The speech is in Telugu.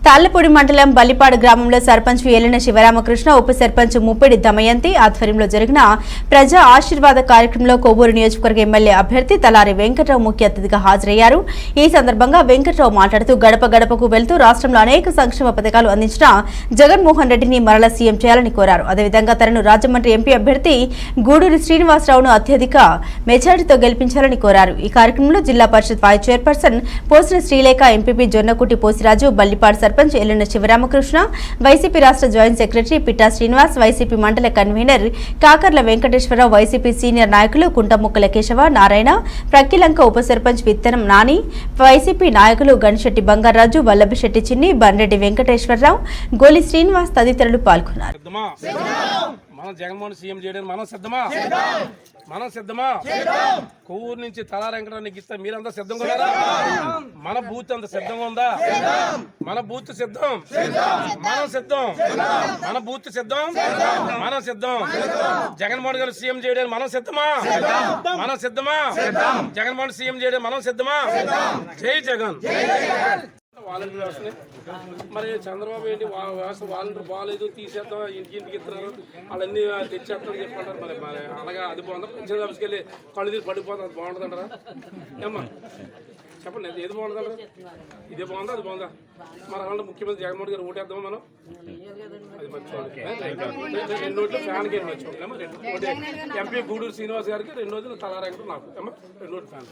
తాళ్లపూడి మండలం బల్లిపాడు గ్రామంలో సర్పంచ్ ఏలిన శివరామకృష్ణ, ఉప సర్పంచ్ ముప్పిడి దమయంతి ఆధ్వర్యంలో జరిగిన ప్రజా ఆశీర్వాద కార్యక్రమంలో కొవ్వూరు నియోజకవర్గ ఎమ్మెల్యే అభ్యర్థి తలారి వెంకట్రావు ముఖ్య అతిథిగా హాజరయ్యారు. ఈ సందర్భంగా వెంకట్రావు మాట్లాడుతూ గడప గడపకు వెళ్తూ రాష్ట్రంలో అనేక సంక్షేమ పథకాలు అందించిన జగన్మోహన్ రెడ్డిని మరల సీఎం చేయాలని కోరారు. అదేవిధంగా తనను రాజమండ్రి ఎంపీ అభ్యర్థి గూడూరి శ్రీనివాసరావును అత్యధిక మెజారిటీతో గెలిపించాలని కోరారు. ఈ కార్యక్రమంలో జిల్లా పరిషత్ vice chairperson Posina Sreelekha, MPP Jonnakuti Posiraju, Ballipadu sarpanch Elina Sivaramakrishna, YCP రాష్ట్ర joint secretary Pitta Srinivas, YCP మండల convener Kakarla Venkateswararao, YCP senior నాయకులు కుంటముక్కల కేశవ, నారాయణ, ప్రక్కిలంక ఉప సర్పంచ్ విత్తనం నాని, వైసీపీ నాయకులు గణశెట్టి బంగారాజు, వల్లభిశెట్టి చిన్ని, బండ్రెడ్డి వెంకటేశ్వరరావు, గోలి శ్రీనివాస్ తదితరులు పాల్గొన్నారు. మనం జగన్మోహన్ సీఎం చేయడానికి మనం సిద్ధమా కొవ్వూరు నుంచి తలారి వెంకటరావుకి ఇస్తే మీరంతా సిద్ధంగా ఉన్నారా? మన బూత్ అంత సిద్ధంగా ఉందా? మన బూత్ సిద్ధం, మనం సిద్ధం, మన బూత్ సిద్ధం, మనం సిద్ధం. జగన్మోహన్ గారు సీఎం చేయడానికి మనం సిద్ధమా? జగన్మోహన్ సీఎం చేయడానికి మనం సిద్ధమా? జై జగన్. వాలంటీర్ వ్యవస్థని మరి చంద్రబాబు ఏంటి వ్యవస్థ వాలంటీర్ బాగాలేదు, తీసేద్దాం, ఇంటికి ఇస్తున్నారు, వాళ్ళన్నీ తెచ్చేస్తారని చెప్పుకుంటారు. మరి మరి అలాగా అది బాగుందా? పెన్షన్ ఆఫీస్కి వెళ్ళి కళ్ళు తీసి పడిపోతుంది, అది బాగుంటుందంటారా? ఏమ్మా చెప్పండి, ఏది బాగుంటుందంటారా? ఇదే బాగుందా, అది బాగుందా? మరి అలాంటి ముఖ్యమంత్రి జగన్మోహన్ గారు ఓటేద్దామా మనం? అది మంచి రెండు రోజులు ఫ్యాన్కి వచ్చి ఎంపీ గూడూరు శ్రీనివాస్ గారికి, 2 రోజులు తలారి వెంకట నాకు, 2 రోజులు ఫ్యాన్.